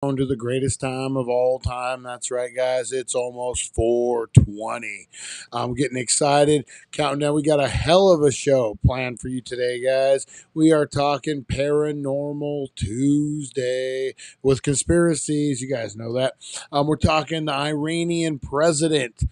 To the greatest time of all time. That's right, guys. It's almost 4:20. I'm getting excited. Counting down. We got a hell of a show planned for you today, guys. We are talking Paranormal Tuesday with conspiracies. You guys know that. We're talking the Iranian president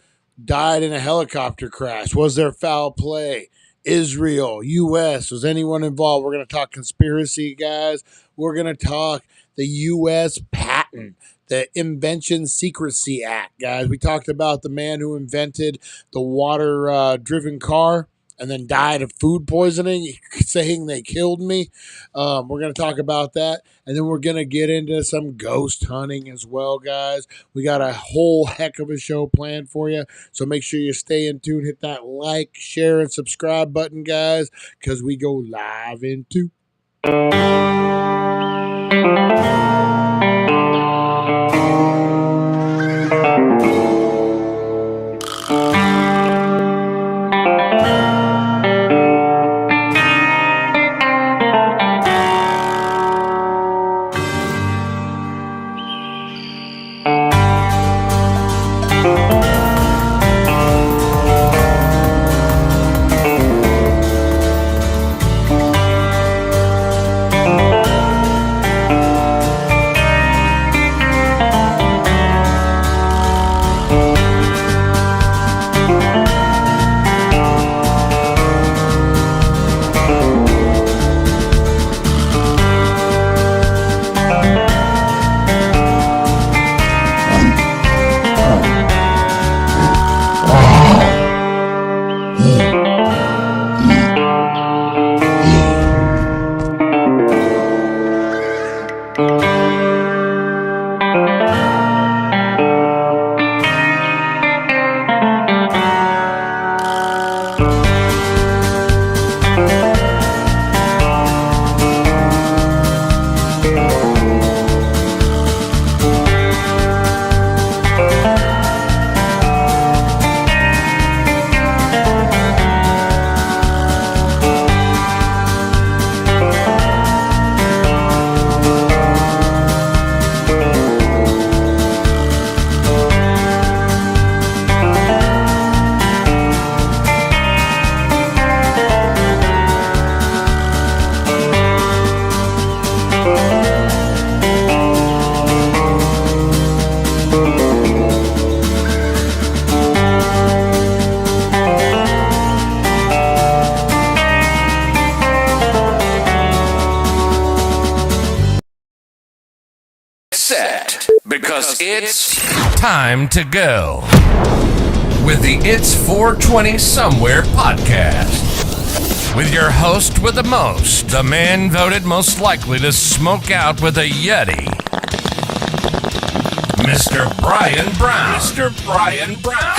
died in a helicopter crash. Was there foul play? Israel, U.S. Was anyone involved? We're going to talk conspiracy, guys. We're going to talk the U.S. patent, the Invention Secrecy Act, guys. We talked about the man who invented the water-driven car and then died of food poisoning, saying they killed me. We're going to talk about that. And then we're going to get into some ghost hunting as well, guys. We got a whole heck of a show planned for you. So make sure you stay in tune. Hit that like, share, and subscribe button, guys, because we go live into because it's time to go with the It's 420 Somewhere podcast. With your host with the most, the man voted most likely to smoke out with a Yeti, Mr. Brian Brown. Mr. Brian Brown.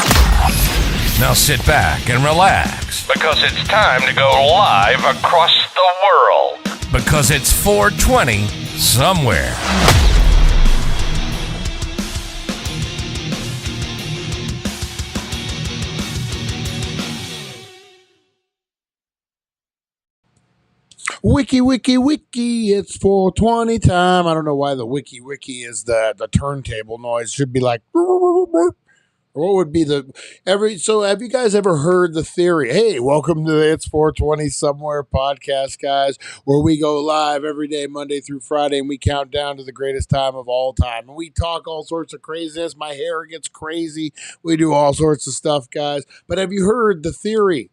Now sit back and relax, because it's time to go live across the world. Because it's 420 Somewhere. Wiki, it's 420 time. I don't know why the wiki is the turntable noise. It should be like, what would be so have you guys ever heard the theory? Hey, welcome to the It's 420 Somewhere podcast, guys, where we go live every day, Monday through Friday, and we count down to the greatest time of all time. And we talk all sorts of craziness. My hair gets crazy. We do all sorts of stuff, guys. But have you heard the theory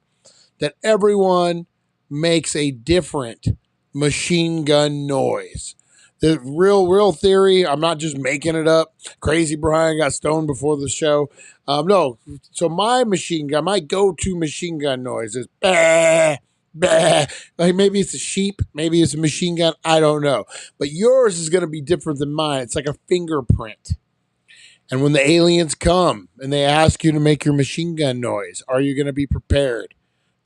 that everyone makes a different machine gun noise? The real theory. I'm not just making it up. Crazy Brian got stoned before the show. No. So my go-to machine gun noise is bah, bah. Like maybe it's a sheep, maybe it's a machine gun. I don't know. But yours is going to be different than mine. It's like a fingerprint. And when the aliens come and they ask you to make your machine gun noise, are you going to be prepared?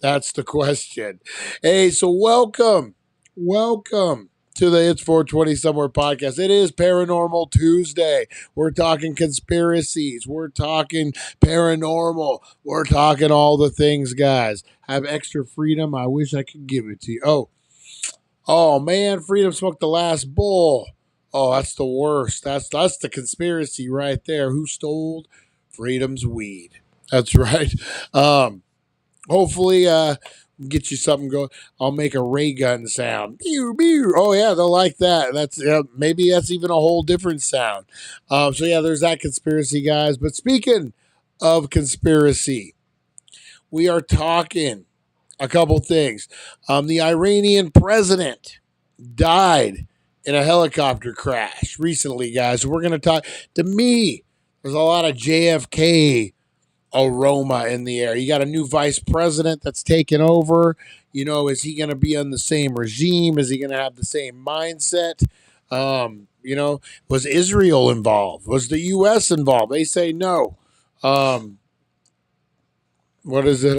That's the question. Hey, so welcome to the It's 420 Somewhere podcast. It is Paranormal Tuesday. We're talking conspiracies. We're talking paranormal. We're talking all the things, guys. Have extra freedom. I wish I could give it to you. Oh man, Freedom smoked the last bowl Oh, that's the worst. That's the conspiracy right there. Who stole freedom's weed? That's right. Um, Hopefully, get you something going. I'll make a ray gun sound. Pew, pew. Oh yeah, they'll like that. That's maybe that's even a whole different sound. So yeah, there's that conspiracy, guys. But speaking of conspiracy, we are talking a couple things. The Iranian president died in a helicopter crash recently, guys. So we're going to talk. To me, there's a lot of JFK aroma in the air. You got a new vice president that's taken over. You know, is he going to be on the same regime? Is he going to have the same mindset? Was Israel involved? Was the U.S. involved? They say no. What is it?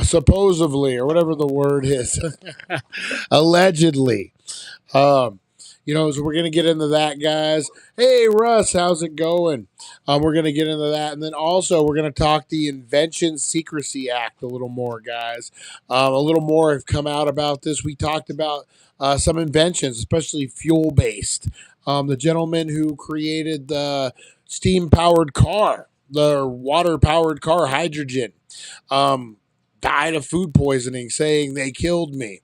Supposedly, or whatever the word is, allegedly. Um, so we're gonna get into that, guys. Hey, Russ, how's it going? We're gonna get into that, and then also we're gonna talk the Invention Secrecy Act a little more, guys. A little more have come out about this. We talked about some inventions, especially fuel based. The gentleman who created the steam powered car, the water powered car, hydrogen, died of food poisoning, saying they killed me.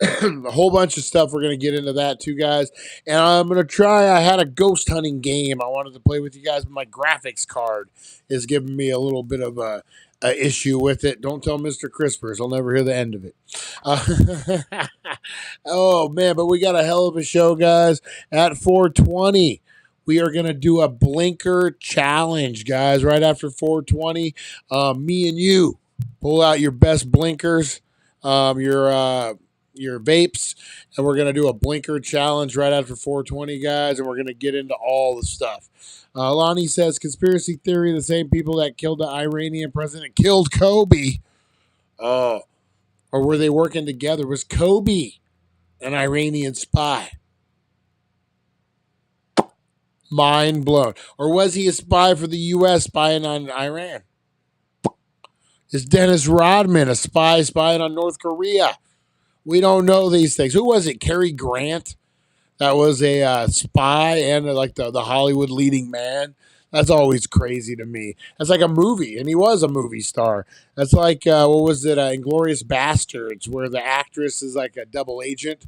A whole bunch of stuff. We're going to get into that too, guys. And I'm going to try. I had a ghost hunting game I wanted to play with you guys, but my graphics card is giving me a little bit of a issue with it. Don't tell Mr. Crispers. I'll never hear the end of it. Oh, man. But we got a hell of a show, guys. At 4:20, we are going to do a blinker challenge, guys. Right after 4:20, me and you pull out your best blinkers, your vapes, and we're going to do a blinker challenge right after 4:20, guys, and we're going to get into all the stuff. Lonnie says, conspiracy theory, the same people that killed the Iranian president killed Kobe. Or were they working together? Was Kobe an Iranian spy? Mind blown. Or was he a spy for the U.S. spying on Iran? Is Dennis Rodman a spy spying on North Korea? We don't know these things. Who was it? Cary Grant? That was a spy and like the Hollywood leading man. That's always crazy to me. That's like a movie, and he was a movie star. That's like, what was it, Inglourious Bastards, where the actress is like a double agent.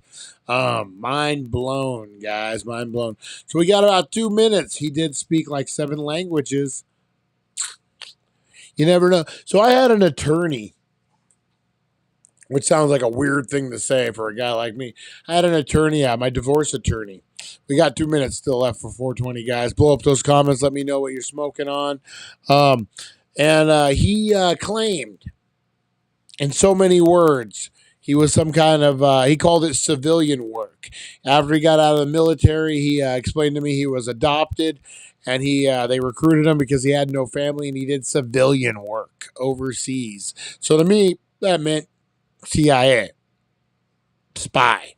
Mind blown, guys, mind blown. So we got about 2 minutes. He did speak like 7 languages. You never know. So I had an attorney, which sounds like a weird thing to say for a guy like me. I had an attorney, my divorce attorney. We got 2 minutes still left for 4:20, guys. Blow up those comments. Let me know what you're smoking on. He claimed, in so many words, he was some kind of, he called it civilian work. After he got out of the military, he explained to me he was adopted, and they recruited him because he had no family, and he did civilian work overseas. So to me, that meant CIA, spy.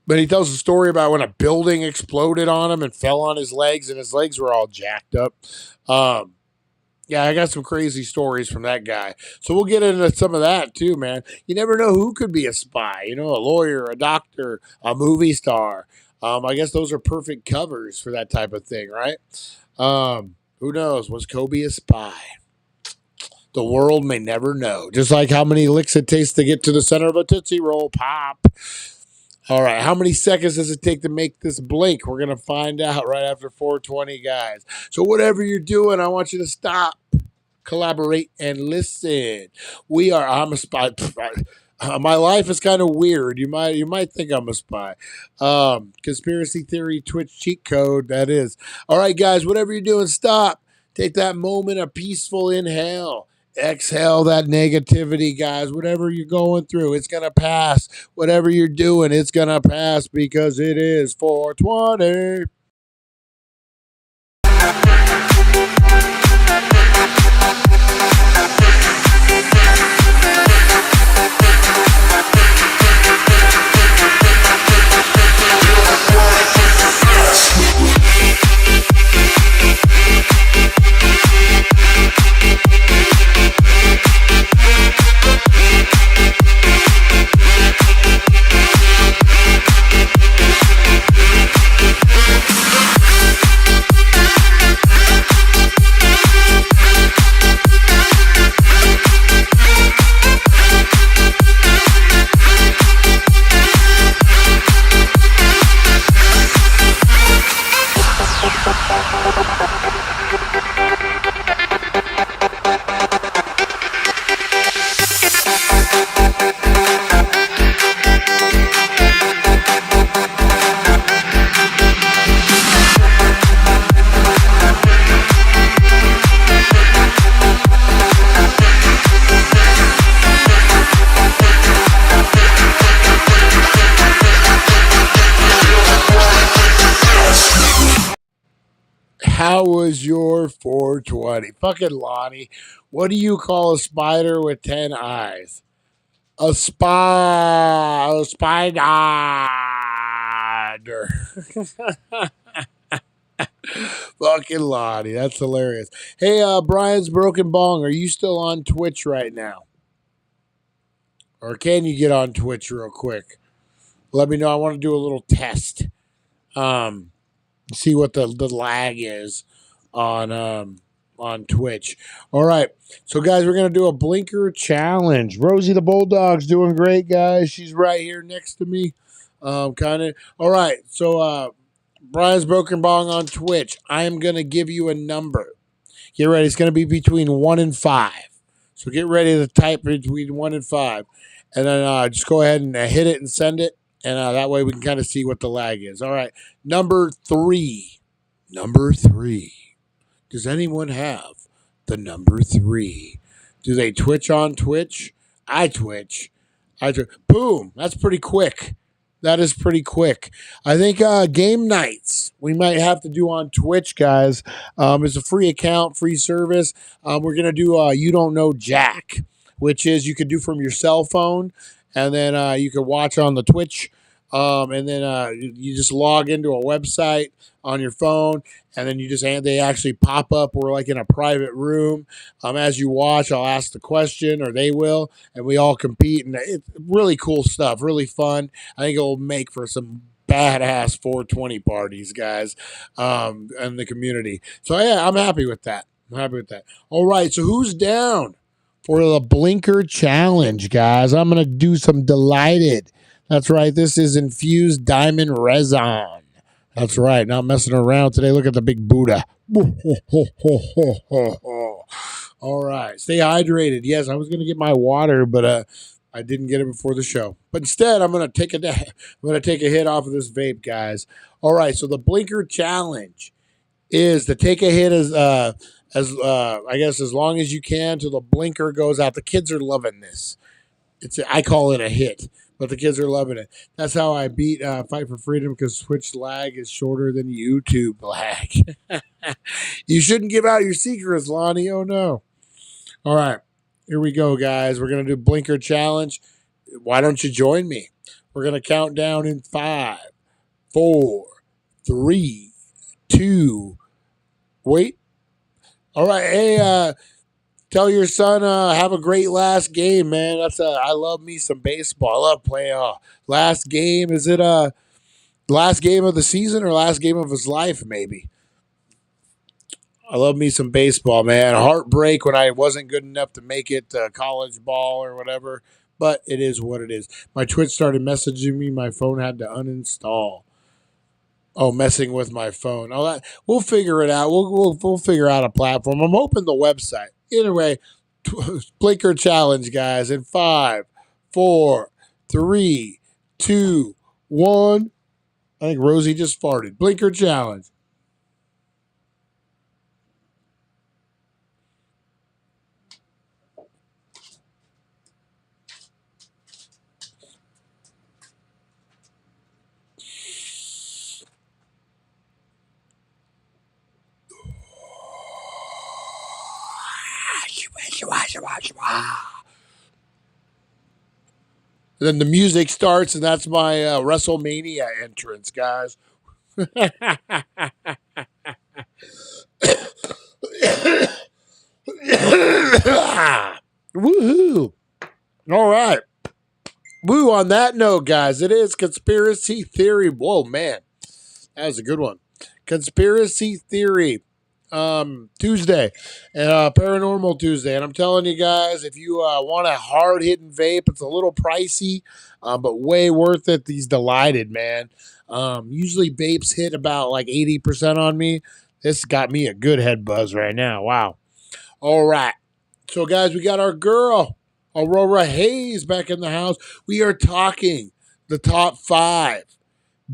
But he tells a story about when a building exploded on him and fell on his legs, and his legs were all jacked up. Yeah, I got some crazy stories from that guy. So we'll get into some of that too, man. You never know who could be a spy. You know, a lawyer, a doctor, a movie star. I guess those are perfect covers for that type of thing, right? Who knows? Was Kobe a spy? The world may never know. Just like how many licks it takes to get to the center of a Tootsie Roll Pop. All right, how many seconds does it take to make this blink? We're going to find out right after 4:20, guys. So whatever you're doing, I want you to stop, collaborate, and listen. I'm a spy. My life is kind of weird. You might think I'm a spy. Conspiracy theory, Twitch cheat code, that is. All right, guys, whatever you're doing, stop. Take that moment of peaceful inhale. Exhale that negativity, guys. Whatever you're going through, it's going to pass. Whatever you're doing, it's going to pass because it is 4:20. How was your 420? Fucking Lonnie, what do you call a spider with 10 eyes? A spider. Fucking Lonnie, that's hilarious. Hey, Brian's Broken Bong, are you still on Twitch right now? Or can you get on Twitch real quick? Let me know. I want to do a little test. See what the lag is on Twitch. All right. So guys, we're gonna do a blinker challenge. Rosie the Bulldog's doing great, guys. She's right here next to me. Kind of. All right. So Brian's Broken Bong on Twitch. I am gonna give you a number. Get ready. It's gonna be between 1 and 5. So get ready to type between 1 and 5. And then just go ahead and hit it and send it. And that way we can kind of see what the lag is. All right. Number 3. Number 3. Does anyone have the number 3? Do they Twitch on Twitch? I Twitch. Boom. That's pretty quick. That is pretty quick. I think game nights we might have to do on Twitch, guys. It's a free account, free service. We're going to do You Don't Know Jack, which is you could do from your cell phone, and then you could watch on the Twitch. And then you just log into a website on your phone, and then they actually pop up. We're like in a private room. As you watch, I'll ask the question, or they will, and we all compete. And it's really cool stuff, really fun. I think it will make for some badass 420 parties, guys, and the community. So yeah, I'm happy with that. All right, so who's down for the blinker challenge, guys? I'm gonna do some delighted. That's right. This is infused diamond resin. That's right. Not messing around today. Look at the big Buddha. All right. Stay hydrated. Yes, I was going to get my water, but I didn't get it before the show. But instead, I'm going to take a hit off of this vape, guys. All right. So the blinker challenge is to take a hit as I guess as long as you can till the blinker goes out. The kids are loving this. I call it a hit. But the kids are loving it. That's how I beat Fight for Freedom, because Twitch lag is shorter than YouTube lag. You shouldn't give out your secrets, Lonnie. Oh, no. All right. Here we go, guys. We're going to do Blinker Challenge. Why don't you join me? We're going to count down in 5, 4, 3, 2. Wait. All right. Hey, tell your son have a great last game, man. I love me some baseball. I love playing. Last game, is it last game of the season or last game of his life? Maybe. I love me some baseball, man. Heartbreak when I wasn't good enough to make it to college ball or whatever. But it is what it is. My Twitch started messaging me. My phone had to uninstall. Oh, messing with my phone. Oh, that we'll figure it out. We'll figure out a platform. I'm open the website. Anyway, Blinker Challenge, guys. In 5, 4, 3, 2, 1. I think Rosie just farted. Blinker Challenge. Then the music starts, and that's my WrestleMania entrance, guys. Woohoo! All right. Woo, on that note, guys, it is Conspiracy Theory. Whoa, man. That was a good one. Conspiracy Theory Tuesday and Paranormal Tuesday. And I'm telling you guys, if you want a hard-hitting vape, it's a little pricey, but way worth it. These delighted, man. Usually vapes hit about like 80% on me. This got me a good head buzz right now. Wow. All right. So, guys, we got our girl, Aurora Hayes, back in the house. We are talking the top 5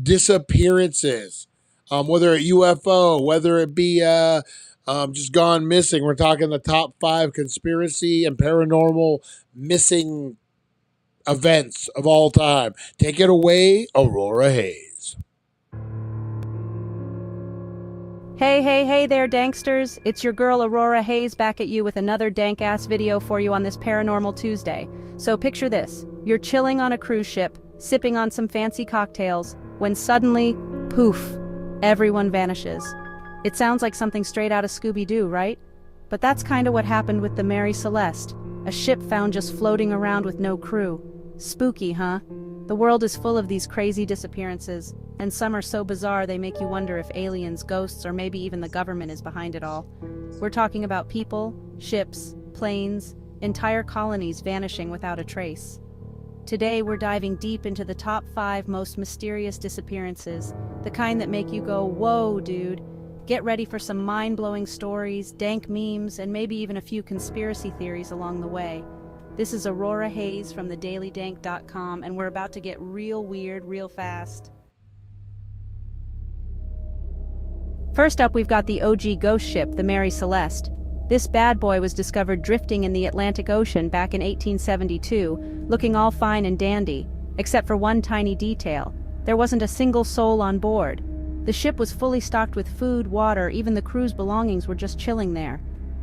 disappearances. Whether it UFO, whether it be just gone missing. We're talking the top 5 conspiracy and paranormal missing events of all time. Take it away, Aurora Hayes. Hey there, Danksters. It's your girl Aurora Hayes back at you with another dank-ass video for you on this Paranormal Tuesday. So picture this. You're chilling on a cruise ship, sipping on some fancy cocktails, when suddenly, poof, everyone vanishes. It sounds like something straight out of Scooby-Doo, right? But that's kinda what happened with the Mary Celeste, a ship found just floating around with no crew. Spooky, huh? The world is full of these crazy disappearances, and some are so bizarre they make you wonder if aliens, ghosts, or maybe even the government is behind it all. We're talking about people, ships, planes, entire colonies vanishing without a trace. Today we're diving deep into the top 5 most mysterious disappearances, the kind that make you go, whoa, dude. Get ready for some mind-blowing stories, dank memes, and maybe even a few conspiracy theories along the way. This is Aurora Hayes from thedailydank.com, and we're about to get real weird real fast. First up, we've got the OG ghost ship, the Mary Celeste. This bad boy was discovered drifting in the Atlantic Ocean back in 1872, looking all fine and dandy, except for one tiny detail. There wasn't a single soul on board. The ship was fully stocked with food, water, even the crew's belongings were just chilling there.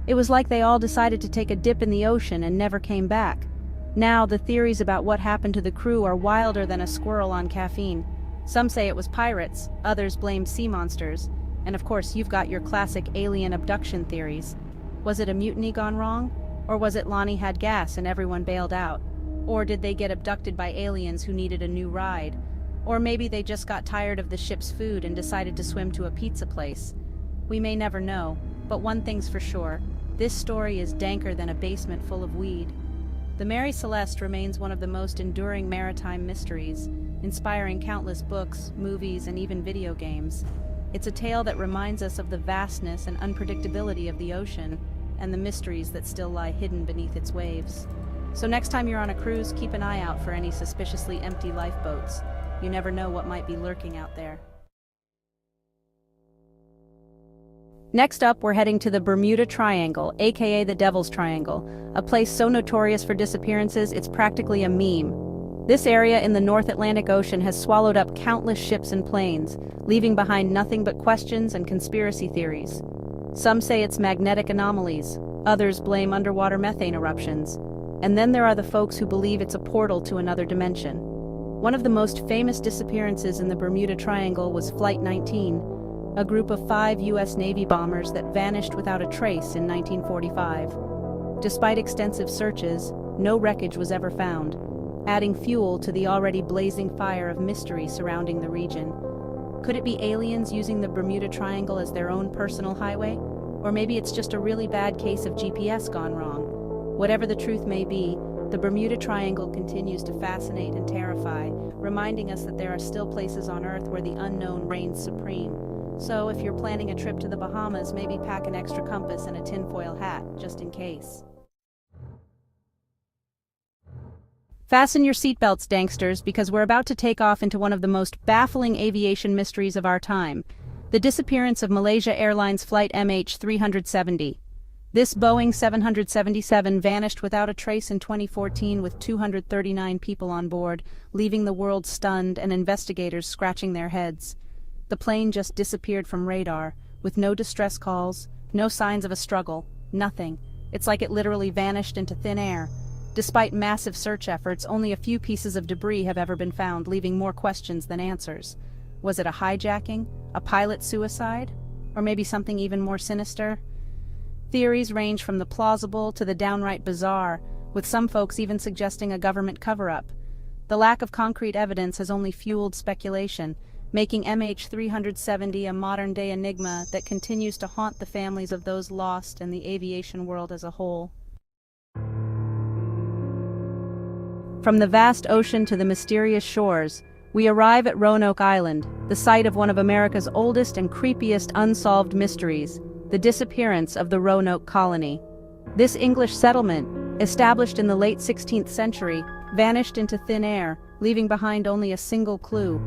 It was like they all decided to take a dip in the ocean and never came back. Now, the theories about what happened to the crew are wilder than a squirrel on caffeine. Some say it was pirates, others blame sea monsters, and of course you've got your classic alien abduction theories. Was it a mutiny gone wrong? Or was it Lonnie had gas and everyone bailed out? Or did they get abducted by aliens who needed a new ride? Or maybe they just got tired of the ship's food and decided to swim to a pizza place. We may never know, but one thing's for sure. This story is danker than a basement full of weed. The Mary Celeste remains one of the most enduring maritime mysteries, inspiring countless books, movies, and even video games. It's a tale that reminds us of the vastness and unpredictability of the ocean, and the mysteries that still lie hidden beneath its waves. So next time you're on a cruise, keep an eye out for any suspiciously empty lifeboats. You never know what might be lurking out there. Next up, we're heading to the Bermuda Triangle, aka the Devil's Triangle, a place so notorious for disappearances it's practically a meme. This area in the North Atlantic Ocean has swallowed up countless ships and planes, leaving behind nothing but questions and conspiracy theories. Some say it's magnetic anomalies, others blame underwater methane eruptions, and then there are the folks who believe it's a portal to another dimension. One of the most famous disappearances in the Bermuda Triangle was Flight 19, a group of 5 U.S. Navy bombers that vanished without a trace in 1945. Despite extensive searches, no wreckage was ever found, adding fuel to the already blazing fire of mystery surrounding the region. Could it be aliens using the Bermuda Triangle as their own personal highway? Or maybe it's just a really bad case of GPS gone wrong. Whatever the truth may be, the Bermuda Triangle continues to fascinate and terrify, reminding us that there are still places on Earth where the unknown reigns supreme. So if you're planning a trip to the Bahamas, maybe pack an extra compass and a tinfoil hat, just in case. Fasten your seatbelts, Danksters, because we're about to take off into one of the most baffling aviation mysteries of our time, the disappearance of Malaysia Airlines Flight MH370. This Boeing 777 vanished without a trace in 2014 with 239 people on board, leaving the world stunned and investigators scratching their heads. The plane just disappeared from radar, with no distress calls, no signs of a struggle, nothing. It's like it literally vanished into thin air. Despite massive search efforts, only a few pieces of debris have ever been found, leaving more questions than answers. Was it a hijacking? A pilot suicide? Or maybe something even more sinister? Theories range from the plausible to the downright bizarre, with some folks even suggesting a government cover-up. The lack of concrete evidence has only fueled speculation, making MH370 a modern-day enigma that continues to haunt the families of those lost and the aviation world as a whole. From the vast ocean to the mysterious shores, we arrive at Roanoke Island, the site of one of America's oldest and creepiest unsolved mysteries, the disappearance of the Roanoke colony. This English settlement, established in the late 16th century, vanished into thin air, leaving behind only a single clue: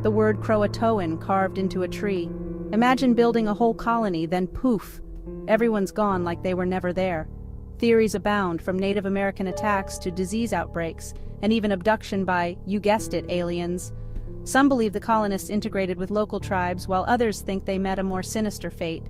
the word Croatoan carved into a tree. Imagine building a whole colony, then poof, everyone's gone like they were never there. Theories abound, from Native American attacks to disease outbreaks, and even abduction by, you guessed it, aliens. Some believe the colonists integrated with local tribes, while others think they met a more sinister fate.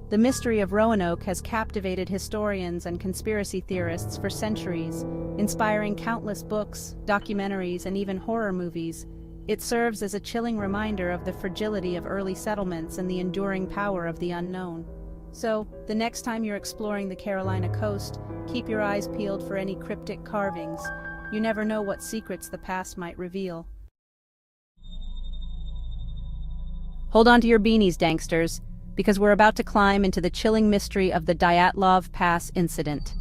The mystery of Roanoke has captivated historians and conspiracy theorists for centuries, inspiring countless books, documentaries, and even horror movies. It serves as a chilling reminder of the fragility of early settlements and the enduring power of the unknown. So, the next time you're exploring the Carolina coast, keep your eyes peeled for any cryptic carvings. You never know what secrets the past might reveal. Hold on to your beanies, Danksters, because we're about to climb into the chilling mystery of the Dyatlov Pass incident.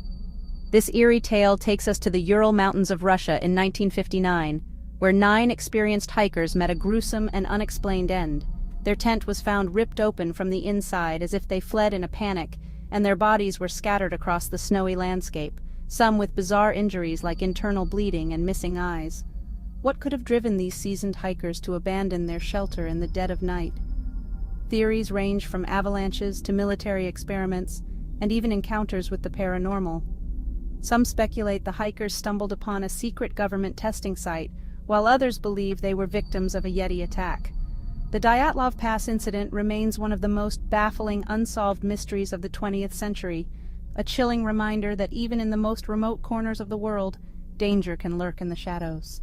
This eerie tale takes us to the Ural Mountains of Russia in 1959, where 9 experienced hikers met a gruesome and unexplained end. Their tent was found ripped open from the inside as if they fled in a panic, and their bodies were scattered across the snowy landscape, some with bizarre injuries like internal bleeding and missing eyes. What could have driven these seasoned hikers to abandon their shelter in the dead of night? Theories range from avalanches to military experiments, and even encounters with the paranormal. Some speculate the hikers stumbled upon a secret government testing site, while others believe they were victims of a Yeti attack. The Dyatlov Pass incident remains one of the most baffling unsolved mysteries of the 20th century, a chilling reminder that even in the most remote corners of the world, danger can lurk in the shadows.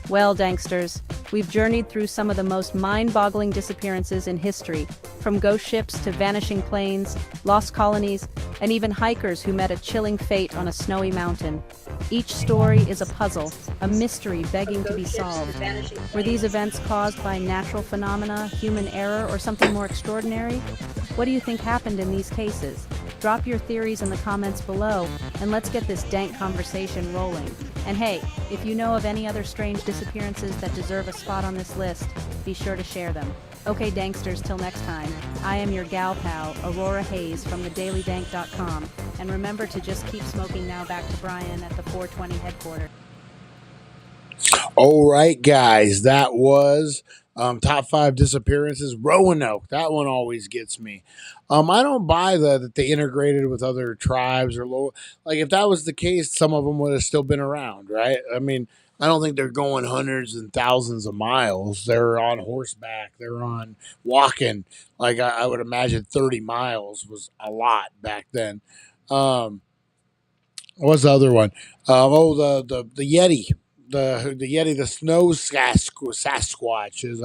Well, Danksters, we've journeyed through some of the most mind-boggling disappearances in history, from ghost ships to vanishing planes, lost colonies, and even hikers who met a chilling fate on a snowy mountain. Each story is a puzzle, a mystery begging to be solved. Were these events caused by natural phenomena, human error, or something more extraordinary? What do you think happened in these cases? Drop your theories in the comments below, and let's get this dank conversation rolling. And hey, if you know of any other strange disappearances that deserve a spot on this list, be sure to share them. Okay, Danksters, till next time, I am your gal pal, Aurora Hayes from thedailydank.com, and remember to just keep smoking now. Back to Brian at the 420 headquarters. All right, guys, that was top 5 disappearances. Roanoke, that one always gets me. I don't buy that they integrated with other tribes or low. Like if that was the case, some of them would have still been around, right? I mean, I don't think they're going hundreds and thousands of miles. They're on horseback. They're on walking. Like I would imagine, 30 miles was a lot back then. Um, What's the other one? The Yeti, the Yeti, the snow Sasquatch is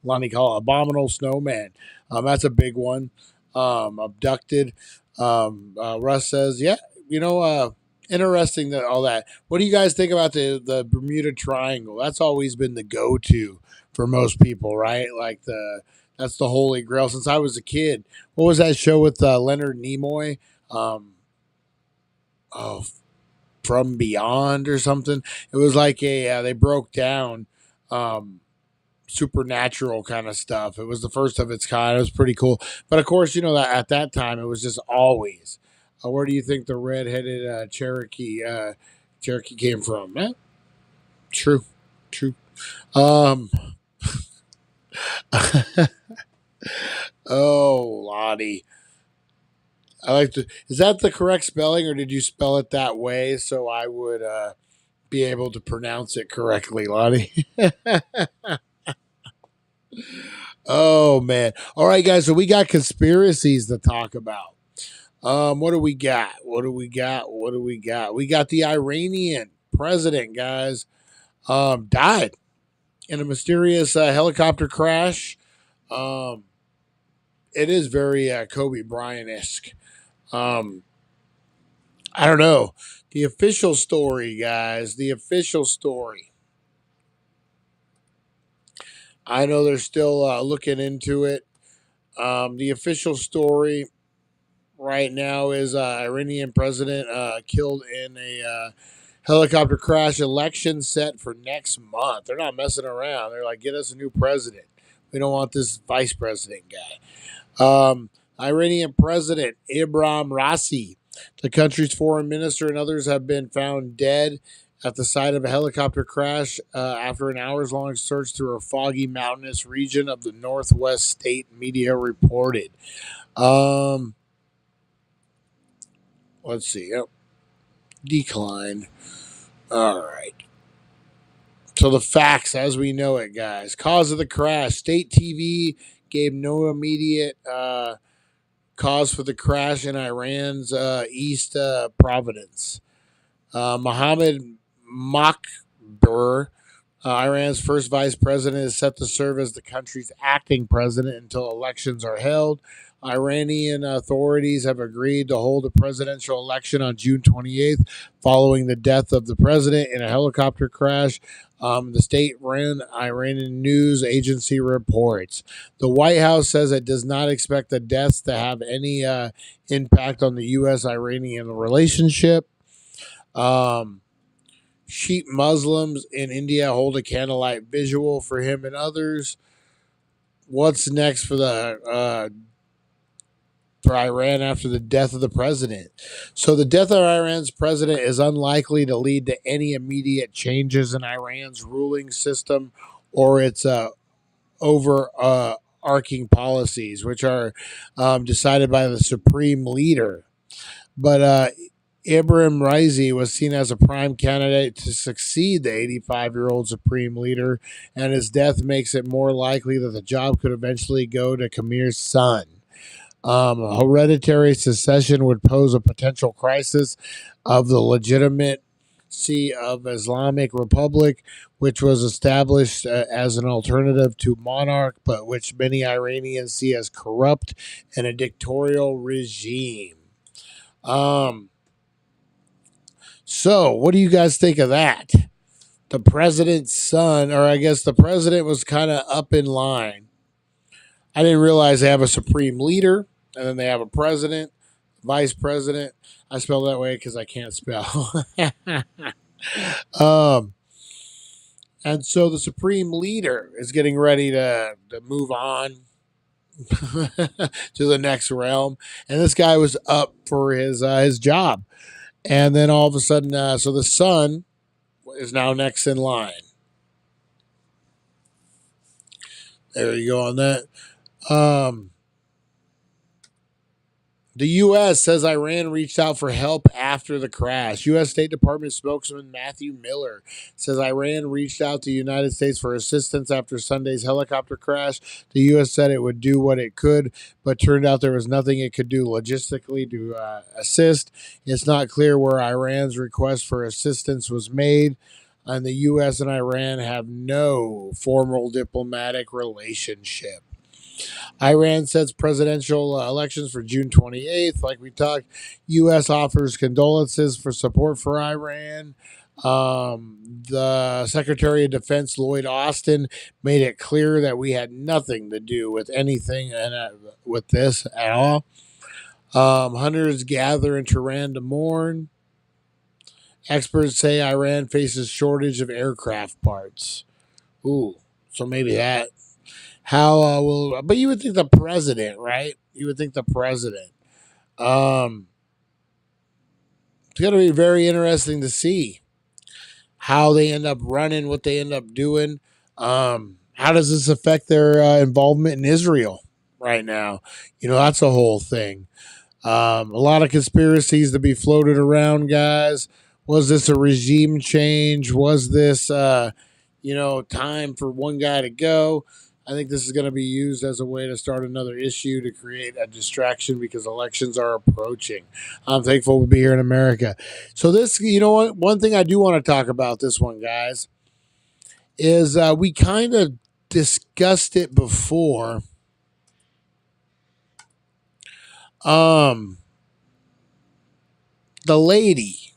Lonnie call it, abominable snowman. That's a big one. Abducted. Russ says, yeah, interesting that all that. What do you guys think about the Bermuda Triangle? That's always been the go to for most people, right? Like that's the holy grail since I was a kid. What was that show with Leonard Nimoy? Um, oh, from Beyond or something. It was like they broke down um, supernatural kind of stuff. It was the first of its kind. It was pretty cool. But of course, you know that at that time it was just always. Where do you think the redheaded Cherokee came from? Eh? True, true. Um, oh, Lottie. I like to. Is that the correct spelling, or did you spell it that way so I would be able to pronounce it correctly, Lottie? Oh man! All right, guys. So we got conspiracies to talk about. What do we got? What do we got? What do we got? We got the Iranian president, guys. Died in a mysterious helicopter crash. Um, it is very Kobe Bryant esque. Um, I don't know. The official story, guys. The official story. I know they're still looking into it. The official story right now is Iranian president killed in a helicopter crash. Election set for next month. They're not messing around. They're like, get us a new president. We don't want this vice president guy. Iranian President Ibrahim Raisi, the country's foreign minister, and others have been found dead at the site of a helicopter crash after an hours long search through a foggy mountainous region of the northwest state, media reported. Um, let's see. Yep. Decline. All right. So the facts as we know it, guys. Cause of the crash. State TV gave no immediate cause for the crash in Iran's East Providence. Mohammed Makbur, Iran's first vice president, is set to serve as the country's acting president until elections are held. Iranian authorities have agreed to hold a presidential election on June 28th following the death of the president in a helicopter crash. The state-run Iranian news agency reports. The White House says it does not expect the deaths to have any impact on the U.S.-Iranian relationship. Sheep Muslims in India hold a candlelight visual for him and others. What's next for Iran after the death of the president? So the death of Iran's president is unlikely to lead to any immediate changes in Iran's ruling system or its overarching policies, which are decided by the supreme leader. But Ibrahim Raisi was seen as a prime candidate to succeed the 85-year-old supreme leader, and his death makes it more likely that the job could eventually go to Kamir's son. Hereditary succession would pose a potential crisis of the legitimacy of Islamic Republic, which was established as an alternative to monarch, but which many Iranians see as corrupt and a dictatorial regime. So, what do you guys think of that? The president's son, or I guess the president was kind of up in line. I didn't realize they have a supreme leader, and then they have a president, vice president. I spell that way because I can't spell. And so the supreme leader is getting ready to move on to the next realm, and this guy was up for his job. And then all of a sudden, so the son is now next in line. There you go on that. The U.S. says Iran reached out for help after the crash. U.S. State Department spokesman Matthew Miller says Iran reached out to the United States for assistance after Sunday's helicopter crash. The U.S. said it would do what it could, but turned out there was nothing it could do logistically to assist. It's not clear where Iran's request for assistance was made, and the U.S. and Iran have no formal diplomatic relationship. Iran sets presidential elections for June 28th. Like we talked, U.S. offers condolences for support for Iran. The Secretary of Defense, Lloyd Austin, made it clear that we had nothing to do with anything with this at all. Hundreds gather in Tehran to mourn. Experts say Iran faces shortage of aircraft parts. Ooh, so maybe that. But you would think the president, right? You would think the president. It's going to be very interesting to see how they end up running, what they end up doing. How does this affect their involvement in Israel right now? That's a whole thing. A lot of conspiracies to be floated around, guys. Was this a regime change? Was this, time for one guy to go? I think this is going to be used as a way to start another issue to create a distraction because elections are approaching. I'm thankful to be here in America. So this, what? One thing I do want to talk about this one, guys, is we kind of discussed it before. The lady,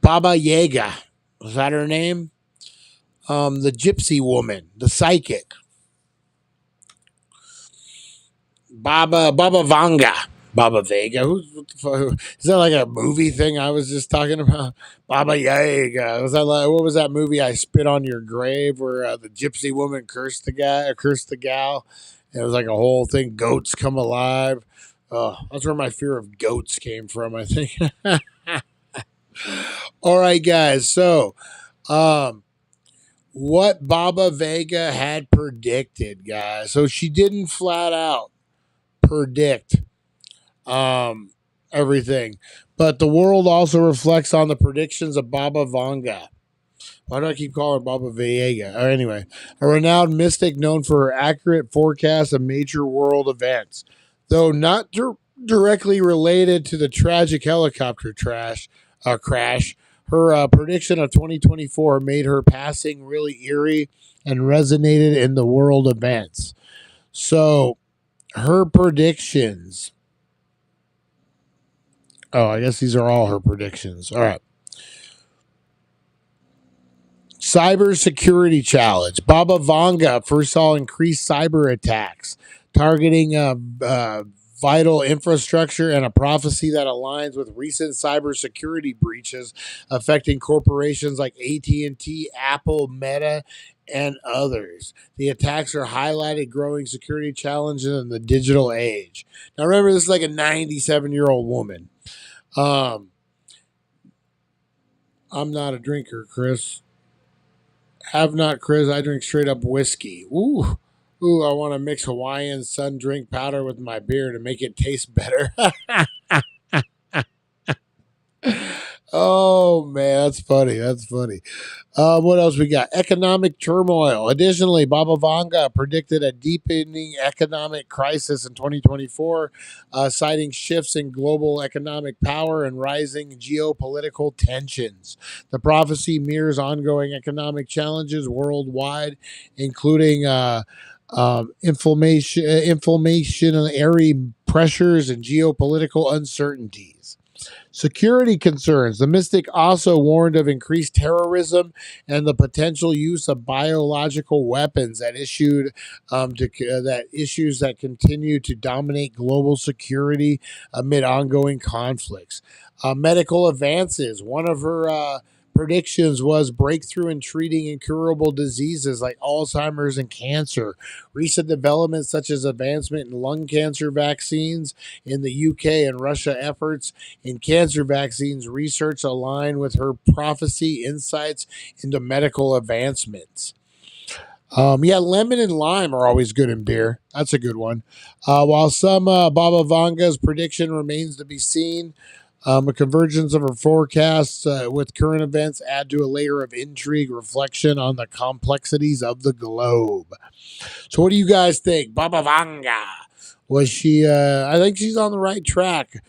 Baba Yaga, was that her name? The gypsy woman, the psychic, Baba Vanga, Baba Vega. Is that like a movie thing I was just talking about? Baba Yaga. Was that what was that movie? I Spit on Your Grave, where the gypsy woman cursed the guy, or cursed the gal. And it was like a whole thing. Goats come alive. That's where my fear of goats came from, I think. All right, guys. So, what Baba Vega had predicted, guys. So she didn't flat out predict everything. But the world also reflects on the predictions of Baba Vanga. Why do I keep calling Baba Vanga? Anyway, a renowned mystic known for her accurate forecasts of major world events. Though not directly related to the tragic helicopter crash, her prediction of 2024 made her passing really eerie and resonated in the world events. So, her predictions. Oh, I guess these are all her predictions. All right. Cybersecurity challenge. Baba Vanga first saw increased cyber attacks targeting vital infrastructure and a prophecy that aligns with recent cybersecurity breaches affecting corporations like AT&T, Apple, Meta, and others. The attacks are highlighted growing security challenges in the digital age. Now remember, this is like a 97-year-old woman. I'm not a drinker, Chris. Have not, Chris. I drink straight up whiskey. Ooh. Ooh, I want to mix Hawaiian sun drink powder with my beer to make it taste better. Oh, man. That's funny. That's funny. What else we got? Economic turmoil. Additionally, Baba Vanga predicted a deepening economic crisis in 2024, citing shifts in global economic power and rising geopolitical tensions. The prophecy mirrors ongoing economic challenges worldwide, including inflationary pressures and geopolitical uncertainties. Security concerns. The mystic also warned of increased terrorism and the potential use of biological weapons that issues that continue to dominate global security amid ongoing conflicts. Medical advances. One of her predictions was breakthrough in treating incurable diseases like Alzheimer's and cancer. Recent developments such as advancement in lung cancer vaccines in the UK and Russia efforts in cancer vaccines research align with her prophecy insights into medical advancements. Yeah, lemon and lime are always good in beer. That's a good one. While some Baba Vanga's prediction remains to be seen, a convergence of her forecasts with current events add to a layer of intrigue, reflection on the complexities of the globe. So, what do you guys think? Baba Vanga. Was she? I think she's on the right track.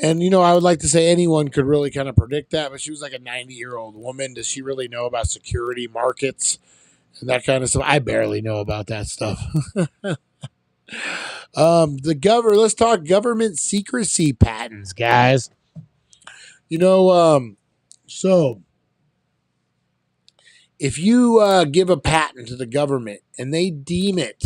And, I would like to say anyone could really kind of predict that, but she was like a 90-year-old woman. Does she really know about security markets and that kind of stuff? I barely know about that stuff. Let's talk government secrecy patents, guys. So if you give a patent to the government and they deem it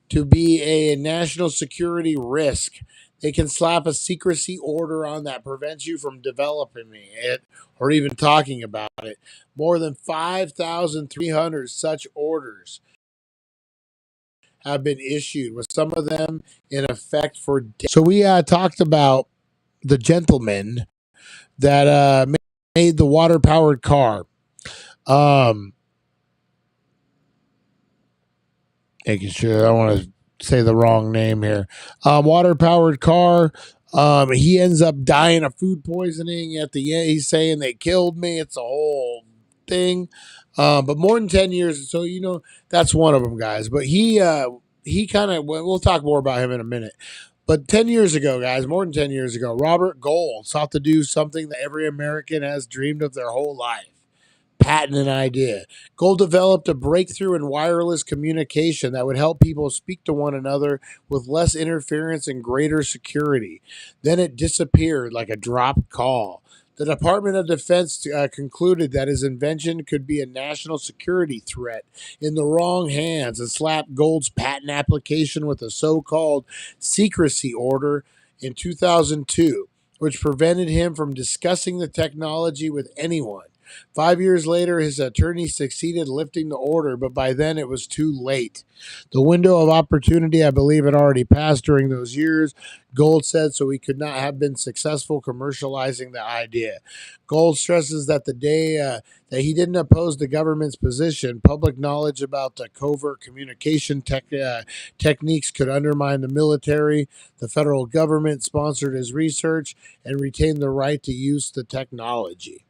to be a national security risk, they can slap a secrecy order on that prevents you from developing it or even talking about it. More than 5,300 such orders have been issued, with some of them in effect for decades. So we talked about the gentleman that made the water-powered car. Making sure I don't want to say the wrong name here. Water-powered car. He ends up dying of food poisoning at the end. He's saying they killed me. It's a whole thing. But more than 10 years. So, that's one of them, guys. But he kind of, we'll talk more about him in a minute. But 10 years ago, guys, more than 10 years ago, Robert Gold sought to do something that every American has dreamed of their whole life. Patent an idea. Gold developed a breakthrough in wireless communication that would help people speak to one another with less interference and greater security. Then it disappeared like a dropped call. The Department of Defense concluded that his invention could be a national security threat in the wrong hands and slapped Gold's patent application with a so-called secrecy order in 2002, which prevented him from discussing the technology with anyone. 5 years later, his attorney succeeded lifting the order, but by then it was too late. The window of opportunity, I believe, had already passed during those years, Gold said, so he could not have been successful commercializing the idea. Gold stresses that the day that he didn't oppose the government's position, public knowledge about the covert communication techniques could undermine the military. The federal government sponsored his research and retained the right to use the technology.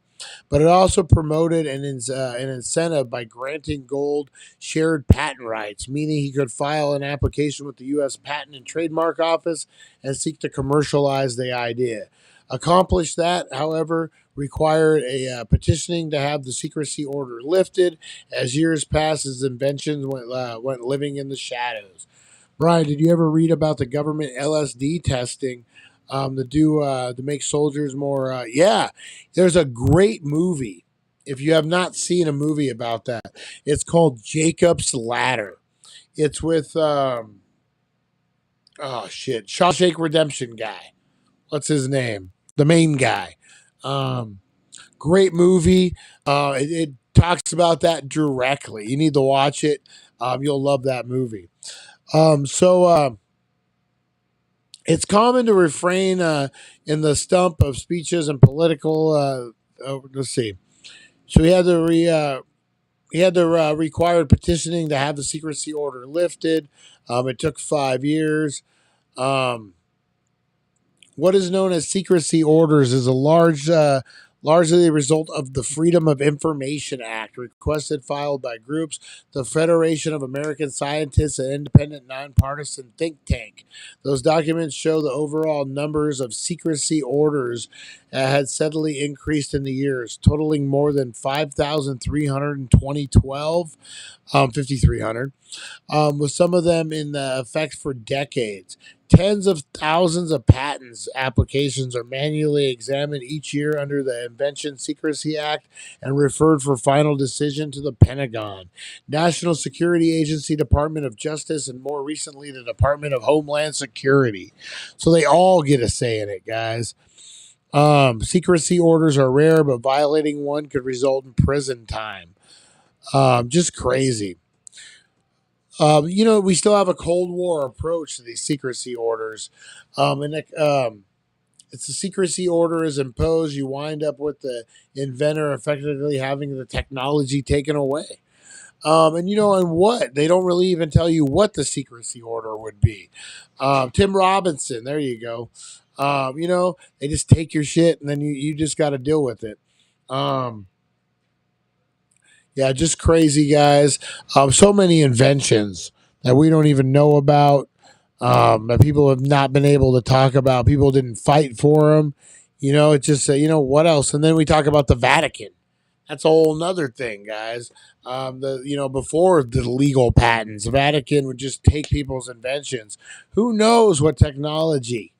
But it also promoted an incentive by granting gold shared patent rights, meaning he could file an application with the U.S. Patent and Trademark Office and seek to commercialize the idea. Accomplish that, however, required a petitioning to have the secrecy order lifted. As years passed, his inventions went living in the shadows. Brian, did you ever read about the government LSD testing to make soldiers more? Yeah, there's a great movie. If you have not seen a movie about that, it's called Jacob's Ladder. It's with Shawshank Redemption guy. What's his name? The main guy. Um, Great movie. It talks about that directly. You need to watch it. You'll love that movie. It's common to refrain in the stump of speeches and political. Let's see. So he had the required petitioning to have the secrecy order lifted. It took 5 years. Um, what is known as secrecy orders is largely the result of the Freedom of Information Act, requested filed by groups, the Federation of American Scientists, an independent nonpartisan think tank. Those documents show the overall numbers of secrecy orders had steadily increased in the years, totaling more than 5,300 in 2012, 5,300, with some of them in effect for decades. Tens of thousands of patents applications are manually examined each year under the Invention Secrecy Act and referred for final decision to the Pentagon, National Security Agency, Department of Justice, and more recently the Department of Homeland Security. So they all get a say in it, guys. Secrecy orders are rare, but violating one could result in prison time. Just crazy. We still have a Cold War approach to these secrecy orders. It's a secrecy order is imposed. You wind up with the inventor effectively having the technology taken away. And what? They don't really even tell you what the secrecy order would be. Tim Robinson, there you go. They just take your shit and then you just got to deal with it. Yeah, just crazy, guys. So many inventions that we don't even know about, that people have not been able to talk about. People didn't fight for them. It's just, what else? And then we talk about the Vatican. That's a whole nother thing, guys. Before the legal patents, the Vatican would just take people's inventions. Who knows what technology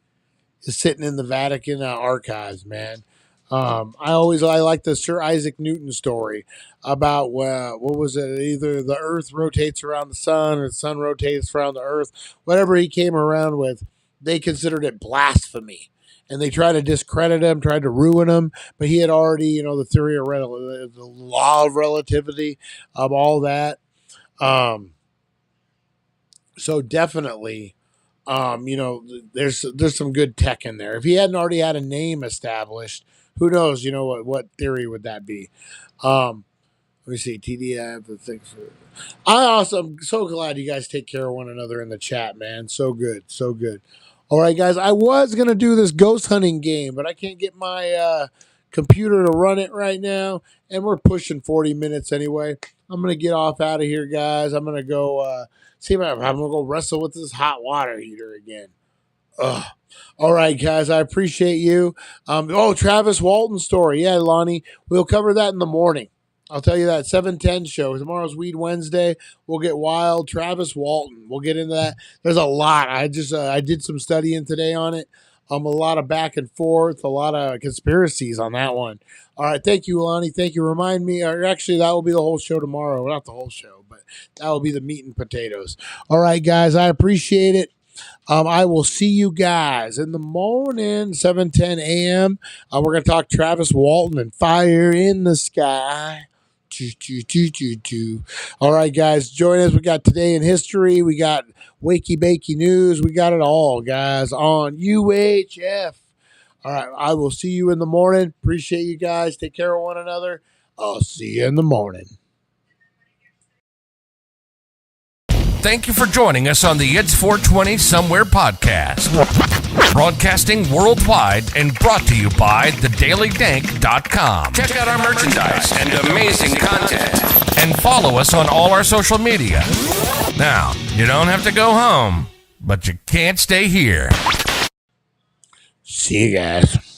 is sitting in the Vatican archives, man. I like the Sir Isaac Newton story about what was it? Either the Earth rotates around the sun or the sun rotates around the Earth. Whatever he came around with, they considered it blasphemy, and they tried to discredit him, tried to ruin him. But he had already, the theory of the law of relativity, of all that. So definitely, there's some good tech in there. If he hadn't already had a name established, who knows? What theory would that be? Let me see. TDF. I'm so glad you guys take care of one another in the chat, man. So good, so good. All right, guys. I was gonna do this ghost hunting game, but I can't get my computer to run it right now, and we're pushing 40 minutes anyway. I'm gonna get off out of here, guys. I'm gonna go see if I'm gonna go wrestle with this hot water heater again. Ugh. All right, guys. I appreciate you. Travis Walton story. Yeah, Lonnie. We'll cover that in the morning. I'll tell you that 7:10 show. Tomorrow's Weed Wednesday. We'll get wild. Travis Walton. We'll get into that. There's a lot. I did some studying today on it. A lot of back and forth, a lot of conspiracies on that one. All right, thank you, Lonnie. Thank you. Remind me, or actually, that will be the whole show tomorrow. Well, not the whole show, but that will be the meat and potatoes. All right, guys. I appreciate it. I will see you guys in the morning, 7:10 a.m. We're going to talk Travis Walton and Fire in the Sky. All right, guys, join us. We got Today in History. We got Wakey Bakey News. We got it all, guys, on UHF. All right, I will see you in the morning. Appreciate you guys. Take care of one another. I'll see you in the morning. thank you for joining us on the It's 420 Somewhere podcast. Broadcasting worldwide and brought to you by thedailydank.com. Check out our merchandise and amazing content. And follow us on all our social media. Now, you don't have to go home, but you can't stay here. See you guys.